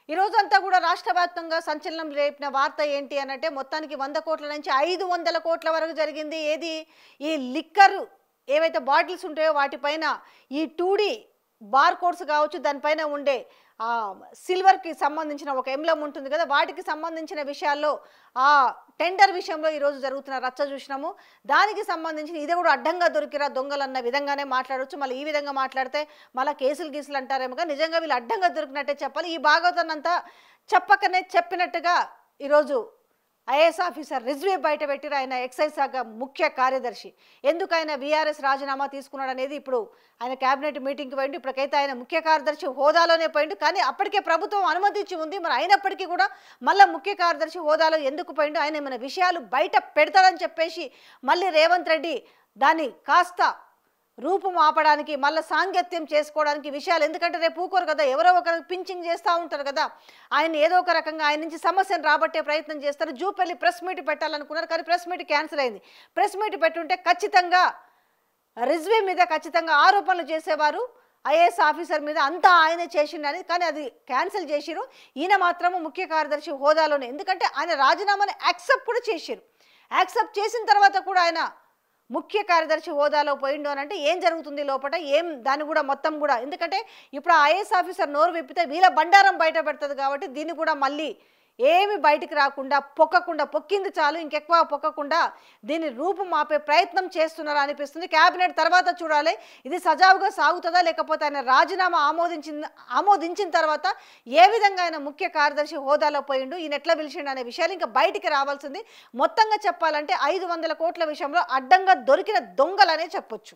ఈ రోజంతా కూడా రాష్ట్ర వ్యాప్తంగా సంచలనం రేపిన వార్త ఏంటి అనంటే మొత్తానికి 100 కోట్ల నుంచి 500 కోట్ల వరకు జరిగింది. ఏది ఈ లిక్కర్ ఏవైతే బాటిల్స్ ఉంటాయో వాటిపైన ఈ 2D బార్ కోడ్స్ కావచ్చు, దానిపైన ఉండే సిల్వర్కి సంబంధించిన ఒక ఎంబ్లమ్ ఉంటుంది కదా, వాటికి సంబంధించిన విషయాల్లో ఆ టెండర్ విషయంలో ఈరోజు జరుగుతున్న రచ్చ చూసినాము. దానికి సంబంధించిన ఇది కూడా అడ్డంగా దొరికిరా దొంగలన్న విధంగానే మాట్లాడవచ్చు. మళ్ళీ ఈ విధంగా మాట్లాడితే మళ్ళీ కేసులు అంటారేమో, నిజంగా వీళ్ళు అడ్డంగా దొరికినట్టే చెప్పాలి. ఈ భాగవతాన్నంతా చెప్పకనే చెప్పినట్టుగా ఈరోజు ఐఏఎస్ ఆఫీసర్ రిజ్వీ బయట పెట్టిన ఆయన ఎక్సైజ్ శాఖ ముఖ్య కార్యదర్శి. ఎందుకు ఆయన వీఆర్ఎస్ రాజీనామా తీసుకున్నాడు అనేది ఇప్పుడు ఆయన కేబినెట్ మీటింగ్కి పోయిండు. ఇప్పటికైతే ఆయన ముఖ్య కార్యదర్శి హోదాలోనే పోయిండు. కానీ అప్పటికే ప్రభుత్వం అనుమతించి ఉంది. మరి అయినప్పటికీ కూడా మళ్ళీ ముఖ్య కార్యదర్శి హోదాలో ఎందుకు పోయిండు? ఆయన ఏమైనా విషయాలు బయట పెడతాడని చెప్పేసి మళ్ళీ రేవంత్ రెడ్డి దాన్ని కాస్త రూపం ఆపడానికి మళ్ళీ సాంగత్యం చేసుకోవడానికి విషయాలు, ఎందుకంటే రేపు ఊకోరు కదా, ఎవరో ఒకరు పించింగ్ చేస్తూ ఉంటారు కదా, ఆయన ఏదో ఒక రకంగా ఆయన నుంచి సమస్యను రాబట్టే ప్రయత్నం చేస్తారు. జూపల్లి ప్రెస్ మీట్ పెట్టాలనుకున్నారు, కానీ ప్రెస్ మీట్ క్యాన్సిల్ అయింది. ప్రెస్ మీట్ పెట్టుంటే ఖచ్చితంగా రిజ్వీ మీద ఖచ్చితంగా ఆరోపణలు చేసేవారు. ఐఏఎస్ ఆఫీసర్ మీద అంతా ఆయనే చేసిండని, కానీ అది క్యాన్సిల్ చేసిరు. ఈయన మాత్రము ముఖ్య కార్యదర్శి హోదాలోనే, ఎందుకంటే ఆయన రాజీనామాని యాక్సెప్ట్ కూడా చేసిరు. యాక్సెప్ట్ చేసిన తర్వాత కూడా ఆయన ముఖ్య కార్యదర్శి హోదాలో పోయిండు అని అంటే ఏం జరుగుతుంది లోపల, ఏం దాన్ని కూడా మొత్తం కూడా, ఎందుకంటే ఇప్పుడు ఐఏఎస్ ఆఫీసర్ నోరు విప్పితే వీళ్ళ బండారం బయట పెడుతుంది కాబట్టి దీన్ని కూడా మళ్ళీ ఏమి బయటికి రాకుండా పొక్కింది చాలు, ఇంకెక్కువ పొక్కకుండా దీన్ని రూపం ఆపే ప్రయత్నం చేస్తున్నారా అనిపిస్తుంది. కేబినెట్ తర్వాత చూడాలి ఇది సజావుగా సాగుతుందా, లేకపోతే ఆయన రాజీనామా ఆమోదించిన తర్వాత ఏ విధంగా ఆయన ముఖ్య కార్యదర్శి హోదాలో పోయిండు, ఈయన ఎట్లా పిలిచిండు అనే విషయాలు ఇంకా బయటికి రావాల్సింది. మొత్తంగా చెప్పాలంటే 500 కోట్ల విషయంలో అడ్డంగా దొరికిన దొంగలనే చెప్పొచ్చు.